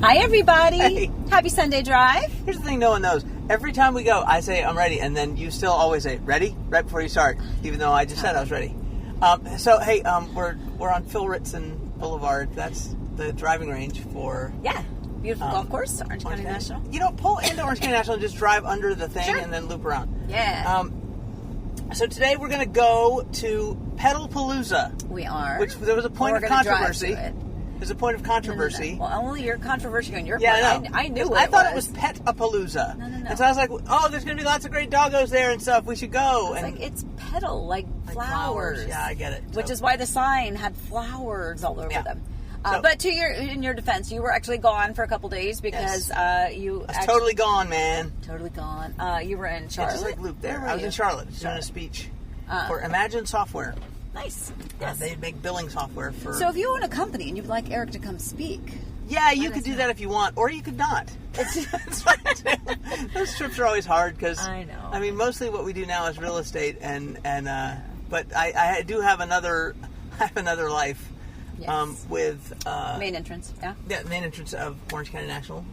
Hi, everybody. Hey. Happy Sunday drive. Here's the thing no one knows. Every time we go, I say, I'm ready, and then you still always say, ready? Right before you start, even though I just said I was ready. We're on Phil Ritson Boulevard. That's the driving range for... Yeah. Beautiful golf course, Orange County National. You know, pull into Orange County National and just drive under the thing Sure. and then loop around. Yeah. So today we're going to go to Petalpalooza. We are. Which there was a point of controversy. There's a point of controversy. No. Well, only your controversy on your part. Yeah, I know. I knew I thought it was Petapalooza. No. And so I was like, oh, there's going to be lots of great doggos there and stuff. We should go. It's and like, it's petal, like flowers. Yeah, I get it. Which is why the sign had flowers all over them. So, but in your defense, you were actually gone for a couple days because you... I was totally gone, man. Totally gone. You were in Charlotte? Just like Luke there. Where I was were in Charlotte doing a speech for Imagine Software. Nice. Yes. They make billing software for... So if you own a company and you'd like Eric to come speak... Yeah, you could do that if you want, or you could not. It's fine too. Those trips are always hard because... I know. I mean, mostly what we do now is real estate, but I do have another life. Yes. With main entrance, the main entrance of Orange County National.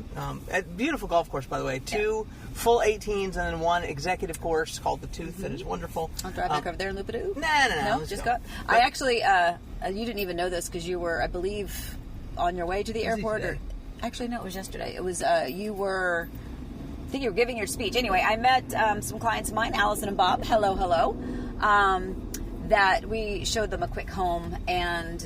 Beautiful golf course, by the way. 2 full 18s and then 1 executive course called the Tooth that is wonderful. I'll drive back over there and loop it out. No. Just go. I actually, you didn't even know this because you were, I believe, on your way to the airport. Or actually, no, it was yesterday. It was I think you were giving your speech. Anyway, I met some clients of mine, Allison and Bob. Hello. That we showed them a quick home, and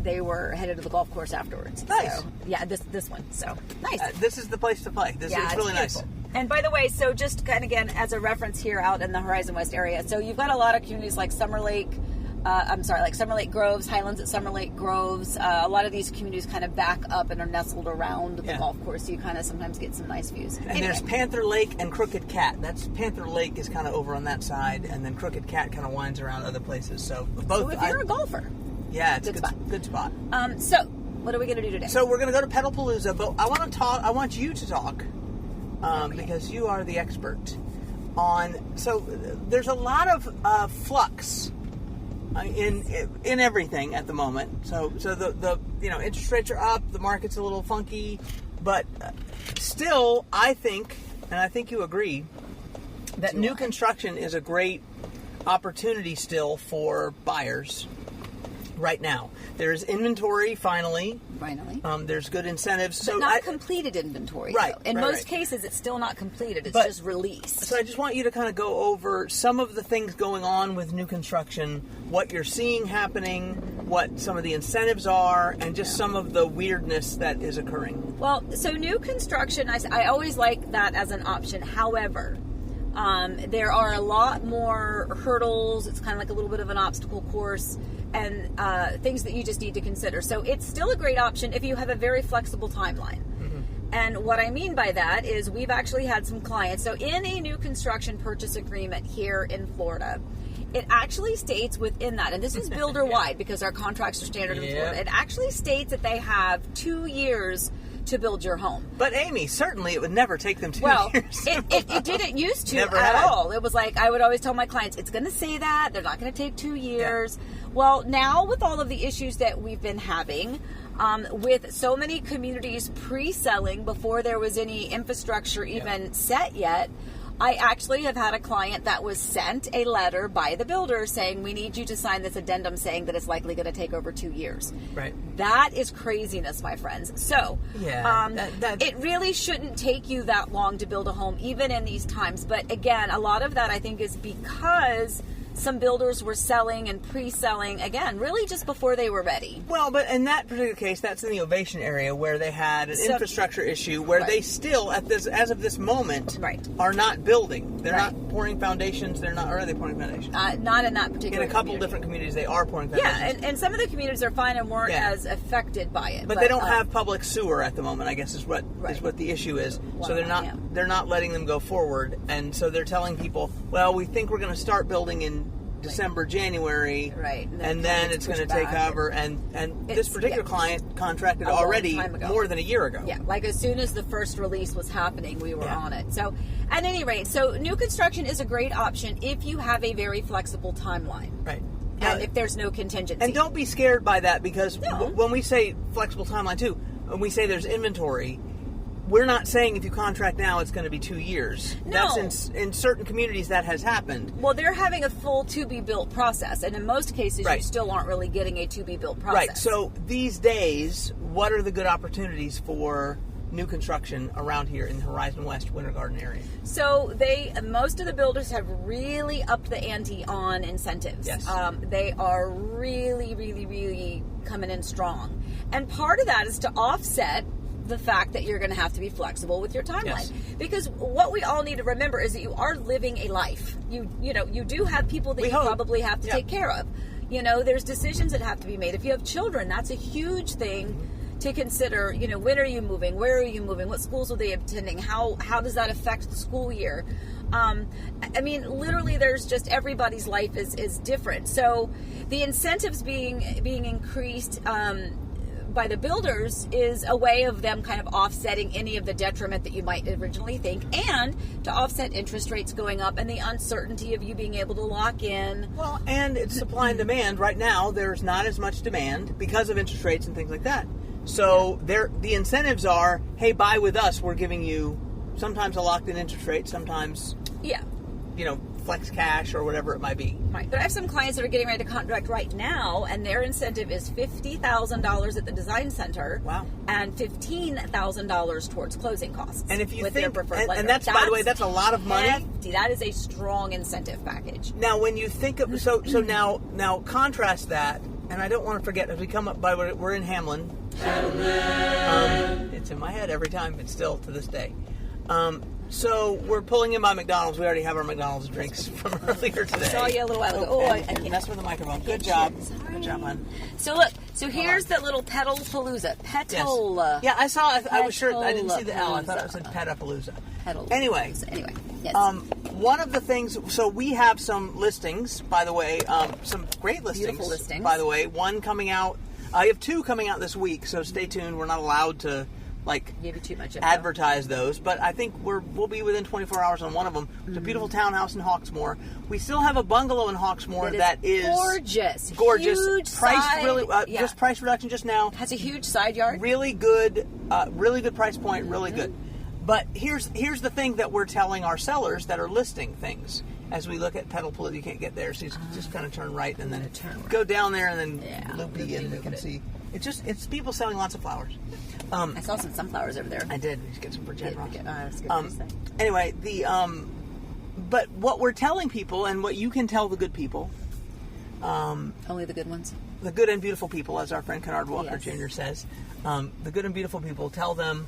they were headed to the golf course afterwards. Nice. So, yeah, this one. So nice. This is the place to play. It's really nice. And by the way, so just kind of again as a reference here out in the Horizon West area, so you've got a lot of communities like Summer Lake Groves, Highlands at Summer Lake Groves. A lot of these communities kind of back up and are nestled around the golf course, so you kind of sometimes get some nice views. And there's Panther Lake and Crooked Cat. Panther Lake is kind of over on that side, and then Crooked Cat kind of winds around other places. So both. So if you're a golfer, it's a good spot. So what are we going to do today? So we're going to go to Petalpalooza, but I want you to talk because you are the expert on. So there's a lot of flux. In everything at the moment, so the interest rates are up, the market's a little funky, but still I think you agree that new construction is a great opportunity still for buyers right now. There's inventory finally. There's good incentives. But not completed inventory. Right. In most cases, it's still not completed. It's just released. So I just want you to kind of go over some of the things going on with new construction, what you're seeing happening, what some of the incentives are, and just some of the weirdness that is occurring. Well, so new construction, I always like that as an option. However, there are a lot more hurdles. It's kind of like a little bit of an obstacle course. And things that you just need to consider. So it's still a great option if you have a very flexible timeline. Mm-hmm. And what I mean by that is we've actually had some clients. So in a new construction purchase agreement here in Florida, it actually states within that, and this is builder wide because our contracts are standard in Florida. It actually states that they have 2 years to build your home. But Amy, certainly it would never take them 2 years. It didn't used to never at had. all. It was like, I would always tell my clients, it's going to say that. They're not going to take 2 years. Yeah. Well, now with all of the issues that we've been having, with so many communities pre-selling before there was any infrastructure even set yet, I actually have had a client that was sent a letter by the builder saying, we need you to sign this addendum saying that it's likely going to take over 2 years. Right. That is craziness, my friends. So it really shouldn't take you that long to build a home, even in these times. But again, a lot of that I think is because some builders were selling and pre-selling, again, really just before they were ready. Well, but in that particular case, that's in the Ovation area where they had an infrastructure issue where they still, as of this moment, are not building. They're not pouring foundations. Or are they pouring foundations? Not in that particular In a couple different communities, they are pouring foundations. Yeah, and some of the communities are fine and weren't as affected by it. But they don't have public sewer at the moment, I guess is what the issue is. Well, so they're not letting them go forward. And so they're telling people, well, we think we're going to start building in December, January, and then it's going to take over. And this particular client contracted already more than a year ago. Yeah, like as soon as the first release was happening, we were on it. So, at any rate, so new construction is a great option if you have a very flexible timeline. Right. And if there's no contingency. And don't be scared by that because when we say flexible timeline too, we say there's inventory, we're not saying if you contract now it's going to be 2 years. No. That's in certain communities that has happened. Well, they're having a full to-be-built process, and in most cases, Right. you still aren't really getting a to-be-built process. Right. So these days, what are the good opportunities for new construction around here in the Horizon West Winter Garden area? So most of the builders have really upped the ante on incentives. Yes. They are really, really, really coming in strong. And part of that is to offset the fact that you're going to have to be flexible with your timeline. Yes. Because what we all need to remember is that you are living a life. You do have people that probably have to take care of. There's decisions that have to be made. If you have children, that's a huge thing to consider. When are you moving? Where are you moving? What schools are they attending? How does that affect the school year? Literally, there's just everybody's life is different. So the incentives being increased by the builders is a way of them kind of offsetting any of the detriment that you might originally think, and to offset interest rates going up and the uncertainty of you being able to lock in. Well, and it's supply and demand. Right now, there's not as much demand because of interest rates and things like that. So the incentives are, hey, buy with us. We're giving you sometimes a locked-in interest rate, sometimes, flex cash or whatever it might be. Right. But I have some clients that are getting ready to contract right now, and their incentive is $50,000 at the design center. Wow. And $15,000 towards closing costs. And if you with think, their preferred lender. and that's, by the way, that's a lot of money. Hefty. That is a strong incentive package. Now, when you think of, so now contrast that, and I don't want to forget, as we come up by, we're in Hamlin. It's in my head every time. It's still to this day. So we're pulling in by McDonald's. We already have our McDonald's drinks from earlier today. I saw you a little while ago. I can't mess with the microphone. Good job. Sorry. Good job, hon. So look. So here's the little Petalpalooza. Yes. Yeah, I saw. I was sure. I didn't see the L. I thought it said Petalpalooza. Anyway, yes. One of the things. So we have some listings, by the way. Some great listings. Beautiful listings. By the way, one coming out. I have two coming out this week, so stay tuned. We're not allowed to give you too much info. Advertise those, but I think we'll be within 24 hours on one of them. It's a beautiful townhouse in Hawksmoor. We still have a bungalow in Hawksmoor that is gorgeous, huge priced side, really just price reduction just now. Has a huge side yard. Really good price point, really good. But here's the thing that we're telling our sellers that are listing things. As we look at Petalpalooza, you can't get there, so you just kind of turn right and then go down there and then loopy and you can see. It's people selling lots of flowers. I saw some sunflowers over there. I did. We should get some for Jen Ross. That's good to say. Anyway, but what we're telling people, and what you can tell the good people, only the good ones, the good and beautiful people, as our friend Kennard Walker Jr. says, the good and beautiful people, tell them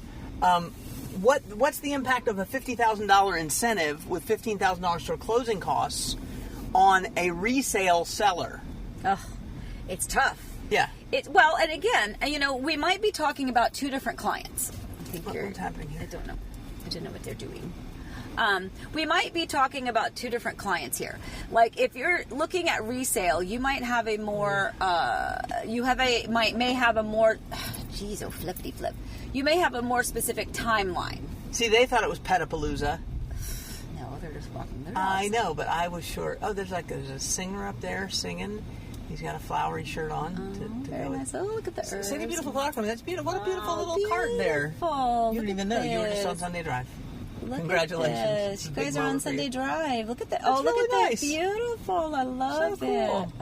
what's the impact of a $50,000 incentive with $15,000 for closing costs on a resale seller? Ugh, it's tough. Yeah. And again, we might be talking about two different clients. I think what's happening here? I don't know. I don't know what they're doing. We might be talking about two different clients here. Like if you're looking at resale, you might have a more, may have a more, geez, oh flippity flip. You may have a more specific timeline. See, they thought it was Petalpalooza. No, they're just walking their I know, but I was sure. Oh, there's a singer up there singing. He's got a flowery shirt on to very go with. nice. Oh, look at the herbs. See the beautiful flower coming. That's beautiful. What a beautiful little cart there. Beautiful. You didn't even know. You were just on Sunday Drive. Congratulations. You guys are on Sunday Drive. Look at that. That's look really at nice. that. Beautiful. I love So it. cool.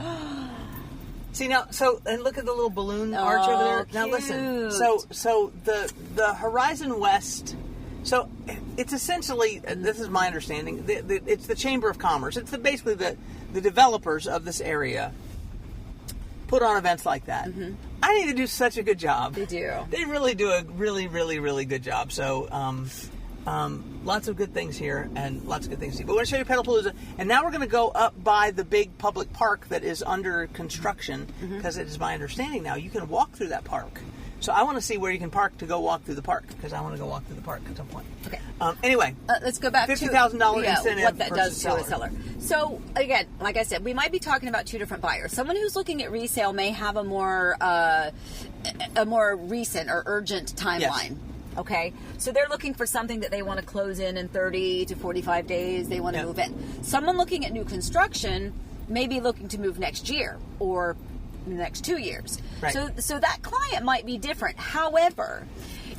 See now, and look at the little balloon arch over there. Now listen. So the Horizon West. So it's essentially, this is my understanding, it's the Chamber of Commerce. It's basically the developers of this area put on events like that. Mm-hmm. I think they do such a good job. They do. They really do a really, really, really good job. So lots of good things here and lots of good things to see. But we're going to show you Petalpalooza. And now we're going to go up by the big public park that is under construction because it is my understanding now you can walk through that park. So I want to see where you can park to go walk through the park because I want to go walk through the park at some point. Okay. Anyway, let's go back to $50,000 incentive. What that does seller. to a seller. So again, like I said, we might be talking about two different buyers. Someone who's looking at resale may have a more recent or urgent timeline. Yes. Okay, so they're looking for something that they want to close in 30 to 45 days. They want to move in. Someone looking at new construction may be looking to move next year or in the next 2 years. Right. So that client might be different. However,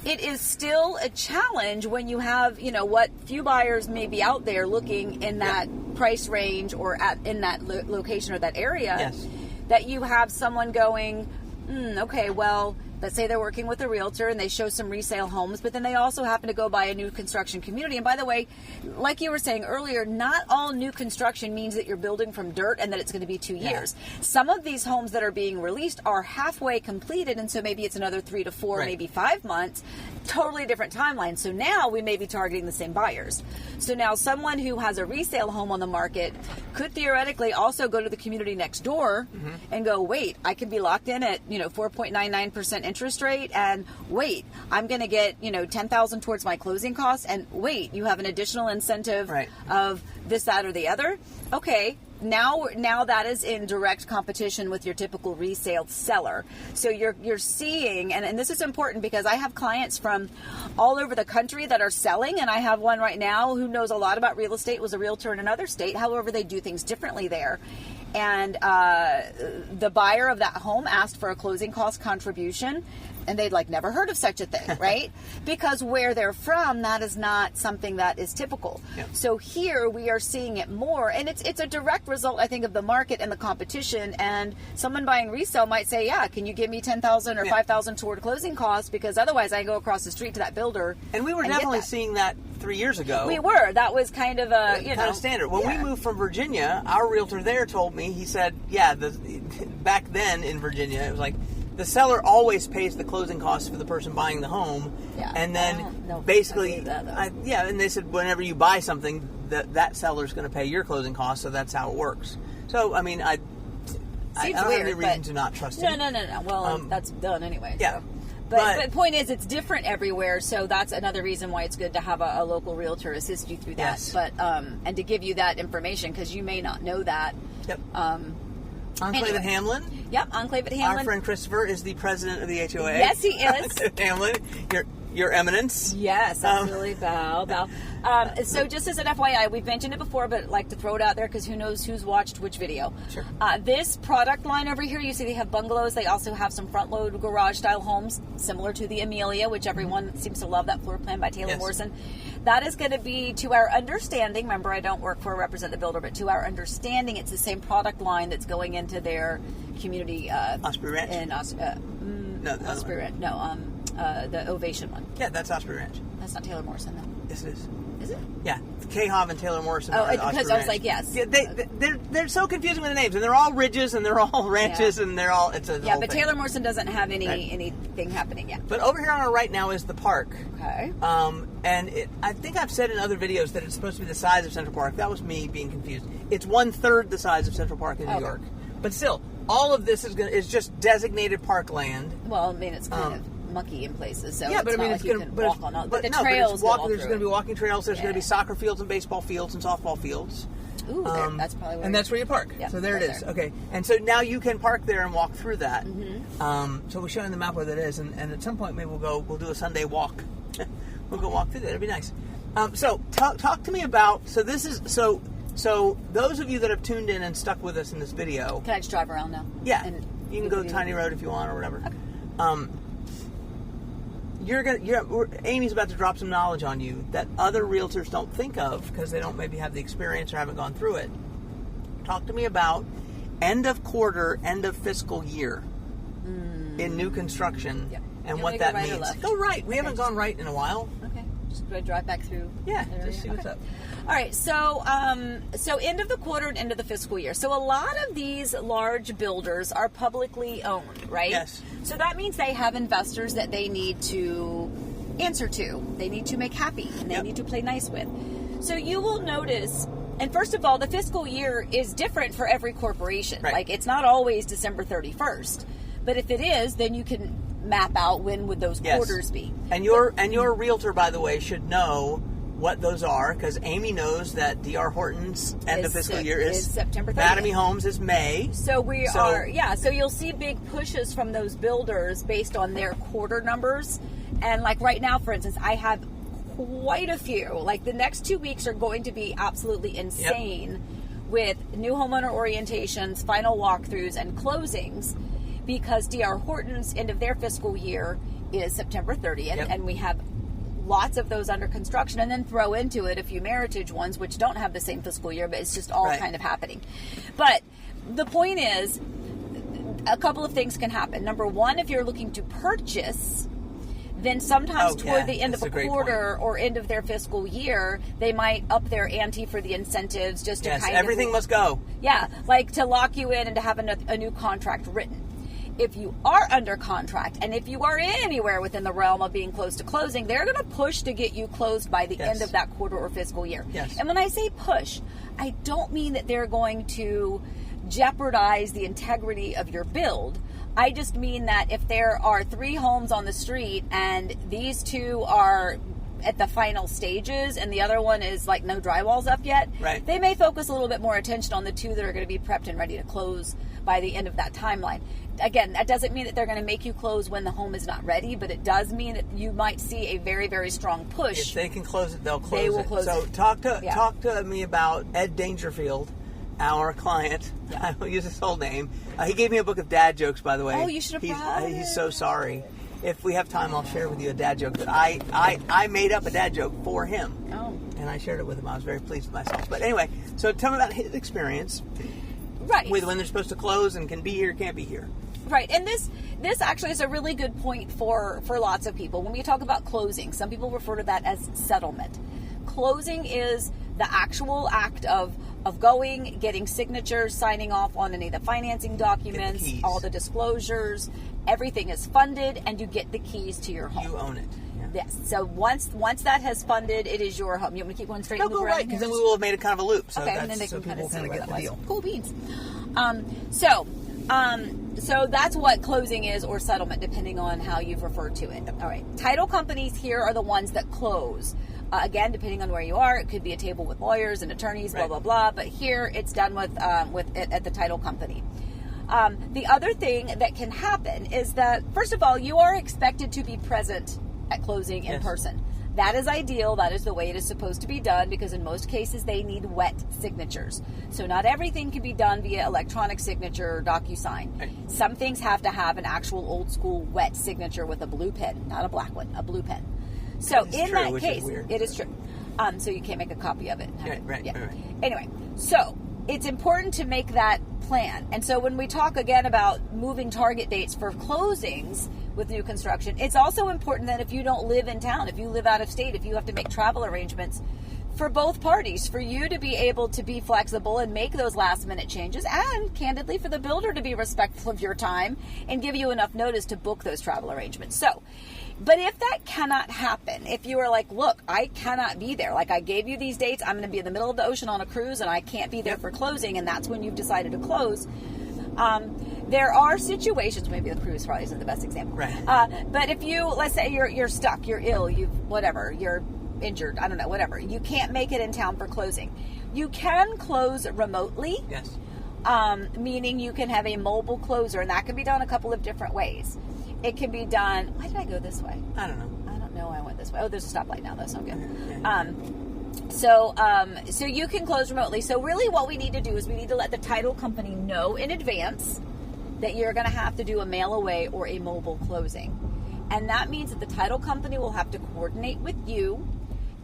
it is still a challenge when you have, what few buyers may be out there looking in that price range or in that location or that area. Yes. That you have someone going, okay, well, let's say they're working with a realtor and they show some resale homes, but then they also happen to go buy a new construction community. And by the way, like you were saying earlier, not all new construction means that you're building from dirt and that it's going to be 2 years. Some of these homes that are being released are halfway completed, and so maybe it's another 3 to 4, maybe 5 months. Totally different timeline. So now we may be targeting the same buyers. So now someone who has a resale home on the market could theoretically also go to the community next door and go, wait, I can be locked in at 4.99% interest rate, and wait, I'm going to get $10,000 towards my closing costs, and wait, you have an additional incentive of this, that, or the other. Okay. Now that is in direct competition with your typical resale seller. So you're seeing, and this is important because I have clients from all over the country that are selling, and I have one right now who knows a lot about real estate, was a realtor in another state. However, they do things differently there. And the buyer of that home asked for a closing cost contribution, and they'd never heard of such a thing, right? Because where they're from, that is not something that is typical. Yep. So here we are seeing it more, and it's a direct result, I think, of the market and the competition. And someone buying resale might say, yeah, can you give me $10,000 or $5,000 toward closing costs? Because otherwise I go across the street to that builder. And we were definitely seeing that 3 years ago. We were. That was kind of a, kind of standard. When we moved from Virginia, our realtor there told me, he said, back then in Virginia, it was like, the seller always pays the closing costs for the person buying the home, and then basically, and they said whenever you buy something, that seller's going to pay your closing costs, so that's how it works. So I mean, I don't have any reason to not trust him. No. Well, that's done anyway. Yeah. So. But the point is, it's different everywhere, so that's another reason why it's good to have a local realtor assist you through that. Yes. But and to give you that information, because you may not know that. Yep. Enclave at Hamlin. Yep, Enclave at Hamlin. Our friend Christopher is the president of the HOA. Yes, he is. Hamlin, your eminence. Yes, absolutely. Bow. So just as an FYI, we've mentioned it before, but I'd like to throw it out there because who knows who's watched which video. Sure. This product line over here, you see they have bungalows. They also have some front-load garage-style homes, similar to the Amelia, which everyone seems to love, that floor plan by Taylor Morrison. That is going to be, to our understanding, remember I don't work for or represent the builder, but to our understanding, it's the same product line that's going into their community. Osprey Ranch? Osprey Ranch. No, the Ovation one. Yeah, that's Osprey Ranch. That's not Taylor Morrison, though. Yes, it is. Is it? Yeah, K-Hov and Taylor Morrison. Oh, because I was like, yes. Yeah, they're so confusing with the names, and they're all ridges, and they're all ranches, and they're all. It's a whole but thing. Taylor Morrison doesn't have anything happening yet. But over here on our right now is the park. Okay. And I think I've said in other videos that it's supposed to be the size of Central Park. That was me being confused. It's 1/3 the size of Central Park in New York. But still, all of this is just designated parkland. Well, I mean, it's kind of mucky in places, so but I mean, it's going to walk on all. But the trails. There's going to be walking trails. There's going to be soccer fields and baseball fields and softball fields. Ooh, that's probably where. And that's where you park. Yeah, so there it is. There. Okay, and so now you can park there and walk through that. Mm-hmm. So we're showing the map where that is, and at some point maybe we'll do a Sunday walk. We'll go walk through that. It'd be nice. So talk to me about. So this is so. So those of you that have tuned in and stuck with us in this video. Can I just drive around now? Yeah, and you can go Tiny Road if you want or whatever. Okay. Amy's about to drop some knowledge on you that other realtors don't think of because they don't maybe have the experience or haven't gone through it. Talk to me about end of quarter, end of fiscal year in new construction and what that means. Go right. We haven't gone right in a while. Okay. Just go drive back through. Yeah, just see what's up. All right, so end of the quarter and end of the fiscal year. So a lot of these large builders are publicly owned, right? Yes. So that means they have investors that they need to answer to. They need to make happy, and they need to play nice with. So you will notice, and first of all, the fiscal year is different for every corporation. Right. Like, it's not always December 31st. But if it is, then you can map out when would those quarters be. And your realtor, by the way, should know what those are, because Amy knows that D.R. Horton's end of fiscal year is September 30th. Mattamy Homes is May. So so you'll see big pushes from those builders based on their quarter numbers. And like right now, for instance, I have quite a few. Like the next 2 weeks are going to be absolutely insane with new homeowner orientations, final walkthroughs, and closings. because D.R. Horton's end of their fiscal year is September 30th, and we have lots of those under construction, and then throw into it a few Meritage ones which don't have the same fiscal year, but it's just all kind of happening. But the point is, a couple of things can happen. Number one, if you're looking to purchase, then sometimes toward the end of a quarter or end of their fiscal year, they might up their ante for the incentives just to kind of... everything must go. Yeah, like to lock you in and to have a new contract written. If you are under contract, and if you are anywhere within the realm of being close to closing, they're going to push to get you closed by the end of that quarter or fiscal year. And when I say push, I don't mean that they're going to jeopardize the integrity of your build. I just mean that if there are 3 homes on the street and these 2 are at the final stages and the other one is like no drywall's up yet, they may focus a little bit more attention on the 2 that are going to be prepped and ready to close by the end of that timeline. Again, that doesn't mean that they're going to make you close when the home is not ready, but it does mean that you might see a very, very strong push. If they can close it, they'll close it. They will close it. So talk to me about Ed Dangerfield, our client. I will use his whole name. He gave me a book of dad jokes, by the way. Oh, you should have brought it. He's so sorry. If we have time, I'll share with you a dad joke that I made up a dad joke for him. Oh. And I shared it with him. I was very pleased with myself. But anyway, so tell me about his experience. With when they're supposed to close and can be here, can't be here. Right, and this actually is a really good point for lots of people. When we talk about closing, some people refer to that as settlement. Closing is the actual act of going, getting signatures, signing off on any of the financing documents, all the disclosures, everything is funded, and you get the keys to your home. You own it. Yes. So once that has funded, it is your home. You want me to keep going straight? No, go right, because then we will have made a kind of a loop. So okay, and then they can kind of get the deal. Cool beans. So that's what closing is, or settlement, depending on how you've referred to it. All right. Title companies here are the ones that close. Again, depending on where you are, it could be a table with lawyers and attorneys, blah, blah, blah. But here it's done with at the title company. The other thing that can happen is that, first of all, you are expected to be present at closing in person. That is ideal. That is the way it is supposed to be done, because in most cases they need wet signatures. So not everything can be done via electronic signature or DocuSign. Right. Some things have to have an actual old school wet signature with a blue pen, not a black one, a blue pen. So in that case, it is true. So you can't make a copy of it. Right. Anyway, so it's important to make that plan. And so when we talk again about moving target dates for closings with new construction, it's also important that if you don't live in town, if you live out of state, if you have to make travel arrangements for both parties, for you to be able to be flexible and make those last minute changes, and candidly for the builder to be respectful of your time and give you enough notice to book those travel arrangements. So, but if that cannot happen, if you are like, look, I cannot be there, like I gave you these dates, I'm going to be in the middle of the ocean on a cruise and I can't be there for closing, and that's when you've decided to close, there are situations, maybe the cruise probably isn't the best example, but if you, let's say you're stuck, you're ill, you're injured, I don't know, whatever, you can't make it in town for closing, you can close remotely. Yes. Meaning you can have a mobile closer, and that can be done a couple of different ways. It can be done, why did I go this way? I don't know. I went this way. Oh, there's a stoplight now, that's no good. So you can close remotely. So really what we need to do is we need to let the title company know in advance that you're going to have to do a mail away or a mobile closing. And that means that the title company will have to coordinate with you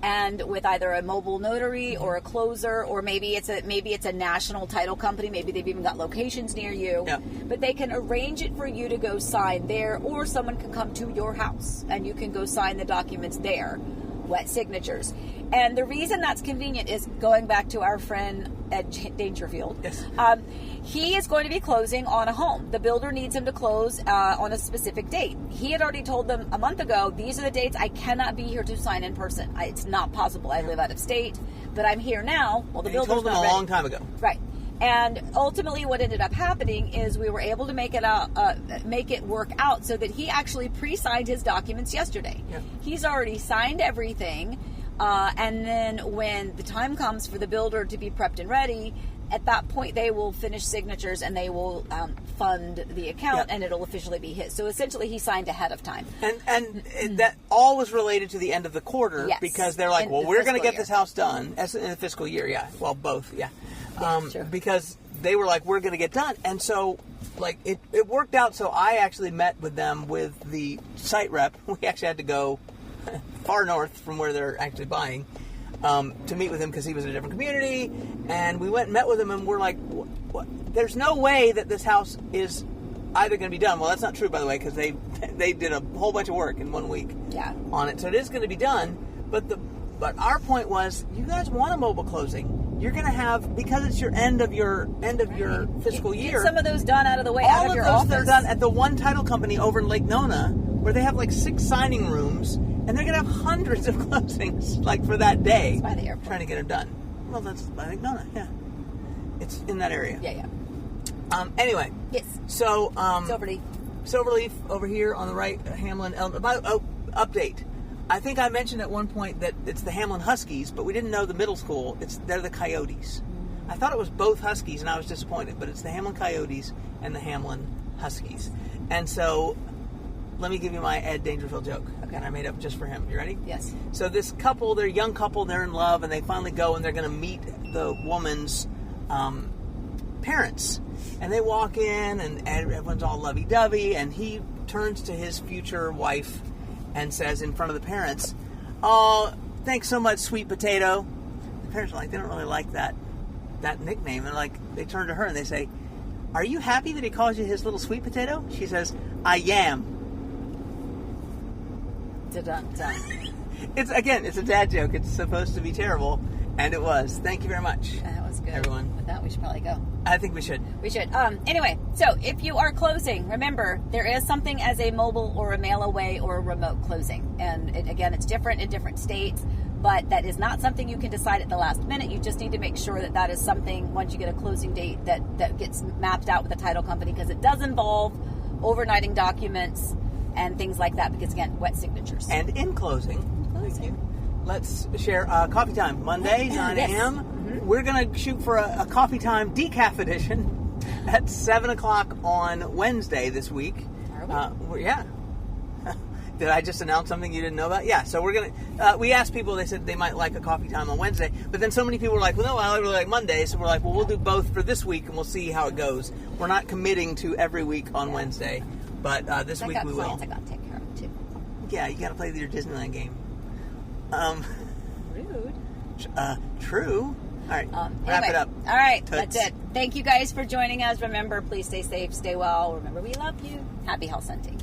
and with either a mobile notary or a closer, or maybe it's a national title company. Maybe they've even got locations near you. Yeah. But they can arrange it for you to go sign there, or someone can come to your house and you can go sign the documents there, wet signatures. And the reason that's convenient is going back to our friend at Dangerfield. Yes. He is going to be closing on a home. The builder needs him to close on a specific date. He had already told them a month ago, these are the dates I cannot be here to sign in person. It's not possible. I live out of state, but I'm here now. Well, the builder's told them not a ready. long time ago. Right. And ultimately what ended up happening is we were able to make it work out so that he actually pre-signed his documents yesterday. Yeah. He's already signed everything. And then when the time comes for the builder to be prepped and ready, at that point they will finish signatures and they will fund the account, and it'll officially be his. So essentially he signed ahead of time. And that all was related to the end of the quarter, because they're like, well, we're going to get this house done in the fiscal year. Yeah. Well, both. Yeah. Because they were like, we're going to get done. And so, like, it worked out. So I actually met with them with the site rep. We actually had to go far north from where they're actually buying to meet with him because he was in a different community. And we went and met with him, and we're like, what? There's no way that this house is either going to be done. Well, that's not true, by the way, because they did a whole bunch of work in 1 week on it. So it is going to be done. But our point was, you guys want a mobile closing. You're going to have, because it's your end of your fiscal year. Get some of those done out of the way. All out of your those office. that are done at the one title company over in Lake Nona, where they have like 6 signing rooms, and they're going to have hundreds of closings like for that day. It's by the airport. Trying to get it done. Well, that's by Lake Nona. Yeah, it's in that area. Yeah. Anyway. Yes. So Silverleaf over here on the right, Hamlin. Update. I think I mentioned at one point that it's the Hamlin Huskies, but we didn't know the middle school. They're the Coyotes. I thought it was both Huskies, and I was disappointed. But it's the Hamlin Coyotes and the Hamlin Huskies. And so, let me give you my Ed Dangerfield joke. Okay. And I made up just for him. You ready? Yes. So this couple, they're a young couple, they're in love, and they finally go and they're going to meet the woman's parents. And they walk in, and everyone's all lovey-dovey, and he turns to his future wife and says in front of the parents, "Oh, thanks so much, sweet potato." The parents are like, they don't really like that nickname. And like, they turn to her and they say, "Are you happy that he calls you his little sweet potato?" She says, "I am." Done. It's a dad joke. It's supposed to be terrible, and it was. Thank you very much. That was good, everyone. With that, we should probably go. I think we should. Anyway, so if you are closing, remember, there is something as a mobile or a mail away or a remote closing. And again, it's different in different states, but that is not something you can decide at the last minute. You just need to make sure that is something, once you get a closing date, that gets mapped out with the title company, because it does involve overnighting documents and things like that, because again, wet signatures. And in closing, thank you. Let's share coffee time. Monday, 9 Yes. a.m. Mm-hmm. We're going to shoot for a coffee time decaf edition at 7 o'clock on Wednesday this week. Are we? Yeah. Did I just announce something you didn't know about? Yeah, so we're going to... we asked people, they said they might like a coffee time on Wednesday, but then so many people were like, well, no, I really like Monday, so we're like, well, we'll do both for this week, and we'll see how it goes. We're not committing to every week on Wednesday, but this week we will. I got to take care of, too. Yeah, you got to play your Disneyland game. Rude. True. All right, wrap Anyway, it up. All right, Toots. that's it. Thank you guys for joining us. Remember, please stay safe, stay well. Remember, we love you. Happy house hunting.